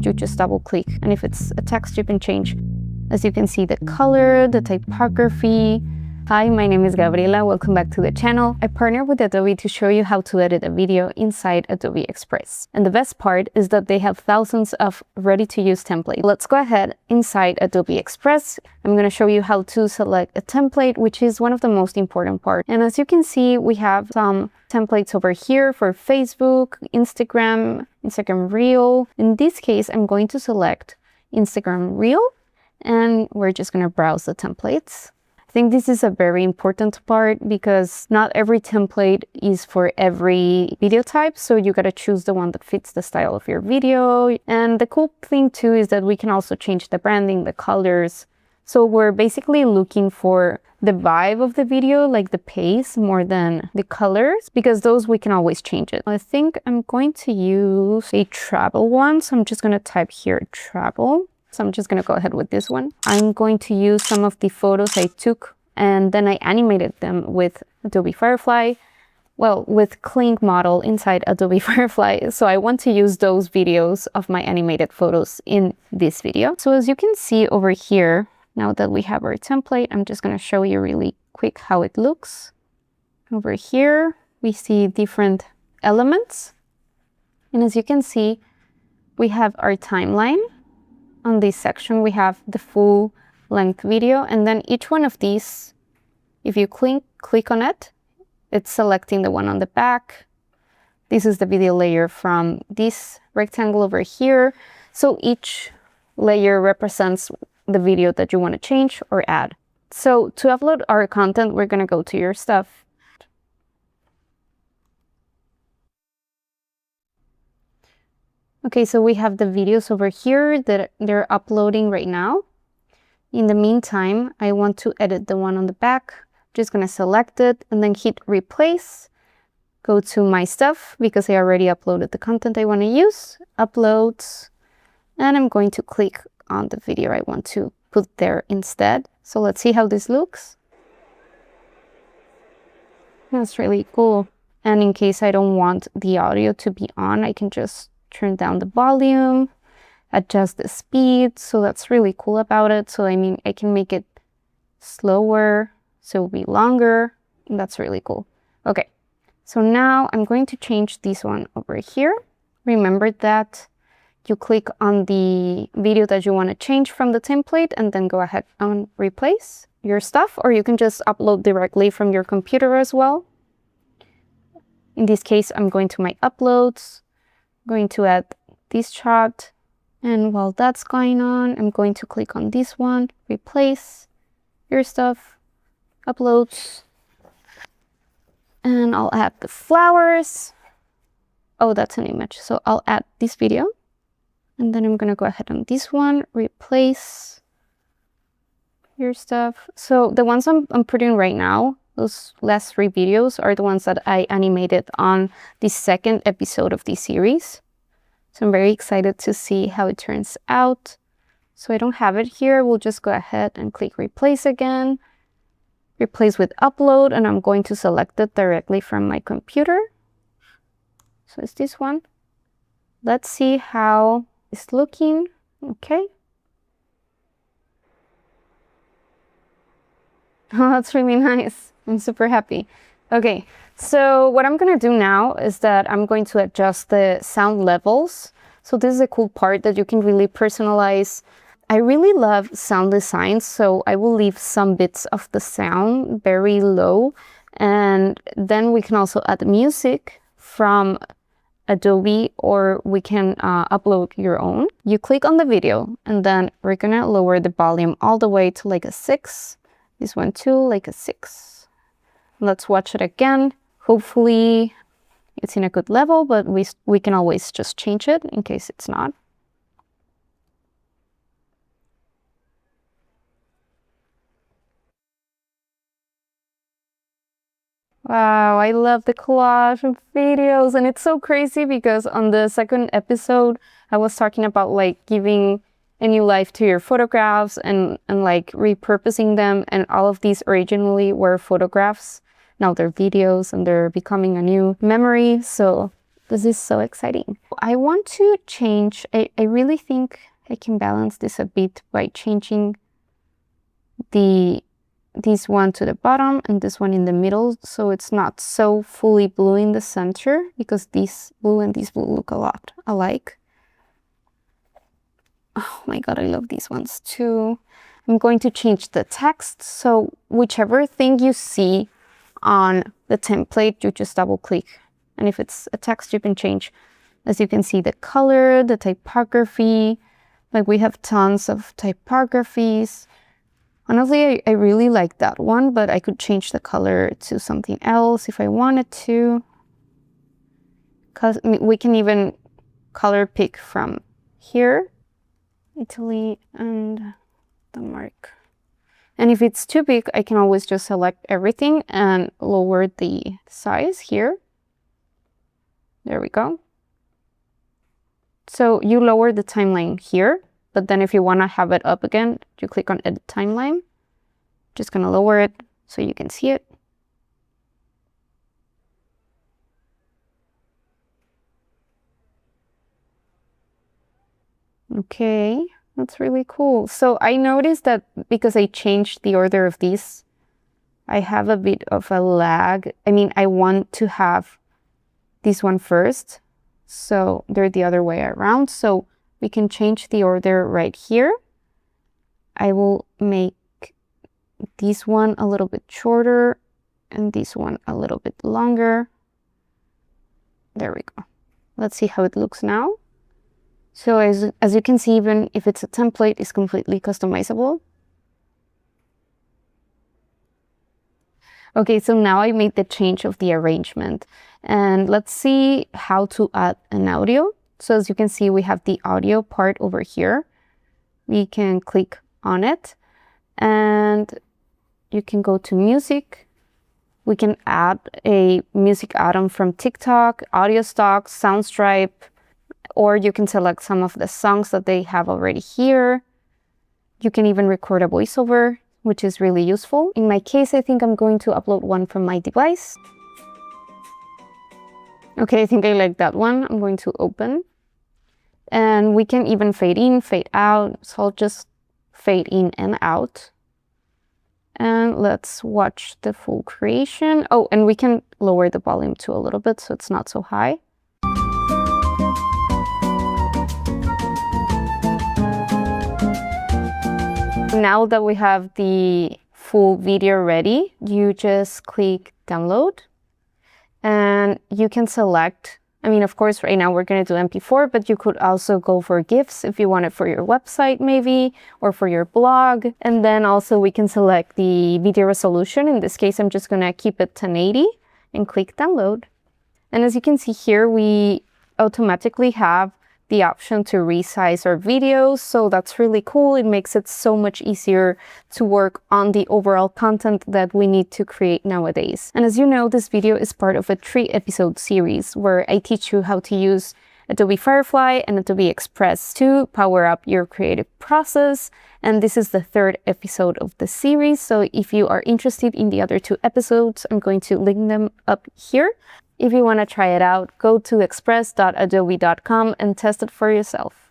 you just double click. And if it's a text, you can change, as you can see, the color, the typography. Hi, my name is Gabriela. Welcome back to the channel. I partnered with Adobe to show you how to edit a video inside Adobe Express. And the best part is that they have thousands of ready-to-use templates. Let's go ahead inside Adobe Express. I'm going to show you how to select a template, which is one of the most important parts. And as you can see, we have some templates over here for Facebook, Instagram Reel. In this case, I'm going to select Instagram Reel, and we're just going to browse the templates. I think this is a very important part because not every template is for every video type, so you gotta choose the one that fits the style of your video. And the cool thing too is that we can also change the branding, the colors. So we're basically looking for the vibe of the video, like the pace, more than the colors, because those we can always change it. I think I'm going to use a travel one, so I'm just gonna type here travel. So I'm just going to go ahead with this one. I'm going to use some of the photos I took and then I animated them with Adobe Firefly. Well, with Clink model inside Adobe Firefly. So I want to use those videos of my animated photos in this video. So as you can see over here, now that we have our template, I'm just going to show you really quick how it looks. Over here, we see different elements. And as you can see, we have our timeline. On this section, we have the full length video, and then each one of these, if you click on it, it's selecting the one on the back. This is the video layer from this rectangle over here. So each layer represents the video that you want to change or add. So to upload our content, we're going to go to your stuff. Okay, so we have the videos over here that they're uploading right now. In the meantime, I want to edit the one on the back. I'm just going to select it and then hit replace. Go to my stuff because I already uploaded the content I want to use. Uploads. And I'm going to click on the video I want to put there instead. So let's see how this looks. That's really cool. And in case I don't want the audio to be on, I can just turn down the volume, adjust the speed. So that's really cool about it. So I mean, I can make it slower, so it'll be longer. And that's really cool. Okay, so now I'm going to change this one over here. Remember that you click on the video that you want to change from the template and then go ahead and replace your stuff, or you can just upload directly from your computer as well. In this case, I'm going to my uploads, going to add this shot, and while that's going on, I'm going to click on this one, replace your stuff, uploads, and I'll add the flowers. Oh, that's an image, so I'll add this video, and then I'm gonna go ahead on this one, replace your stuff. So the ones I'm putting right now, those last 3 videos are the ones that I animated on the second episode of this series. So I'm very excited to see how it turns out. So I don't have it here. We'll just go ahead and click replace again. Replace with upload, and I'm going to select it directly from my computer. So it's this one. Let's see how it's looking. Okay. Oh, that's really nice. I'm super happy. Okay, so what I'm gonna do now is that I'm going to adjust the sound levels. So this is a cool part that you can really personalize. I really love sound design, so I will leave some bits of the sound very low. And then we can also add music from Adobe, or we can upload your own. You click on the video, and then we're gonna lower the volume all the way to like a 6. This one too, like a 6. Let's watch it again. Hopefully it's in a good level, but we can always just change it in case it's not. Wow, I love the collage of videos, and it's so crazy because on the second episode, I was talking about like giving a new life to your photographs and like repurposing them, and all of these originally were photographs. Now they're videos and they're becoming a new memory. So This is so exciting. I want to change, I really think I can balance this a bit by changing this one to the bottom and this one in the middle, so it's not so fully blue in the center, because this blue and this blue look a lot alike. Oh my god, I love these ones too. I'm going to change the text, so whichever thing you see on the template, you just double click, and if it's a text, you can change, as you can see, the color, the typography. Like, we have tons of typographies. Honestly, I really like that one, but I could change the color to something else if I wanted to. Because we can even color pick from here, Italy and Denmark. And if it's too big, I can always just select everything and lower the size here. There we go. So you lower the timeline here, but then if you want to have it up again, you click on Edit Timeline. Just going to lower it so you can see it. Okay, that's really cool. So I noticed that because I changed the order of these, I have a bit of a lag. I mean, I want to have this one first, so they're the other way around. So we can change the order right here. I will make this one a little bit shorter and this one a little bit longer. There we go. Let's see how it looks now. So as you can see, even if it's a template, it's completely customizable. Okay, so now I made the change of the arrangement, and let's see how to add an audio. So as you can see, we have the audio part over here. We can click on it and you can go to music. We can add a music add-on from TikTok, Audio Stock, Soundstripe, or you can select some of the songs that they have already here. You can even record a voiceover, which is really useful. In my case, I think I'm going to upload one from my device. Okay, I think I like that one. I'm going to open. And we can even fade in, fade out. So I'll just fade in and out. And let's watch the full creation. Oh, and we can lower the volume too a little bit so it's not so high. Now that we have the full video ready, you just click download and you can select, I mean, of course, right now we're going to do MP4, but you could also go for GIFs if you want it for your website maybe, or for your blog. And then also we can select the video resolution. In this case, I'm just going to keep it 1080 and click download. And as you can see here, we automatically have the option to resize our videos, so that's really cool. It makes it so much easier to work on the overall content that we need to create nowadays. And as you know, this video is part of a 3-episode series where I teach you how to use Adobe Firefly and Adobe Express to power up your creative process. And this is the 3rd episode of the series, so if you are interested in the other 2 episodes, I'm going to link them up here. If you want to try it out, go to express.adobe.com and test it for yourself.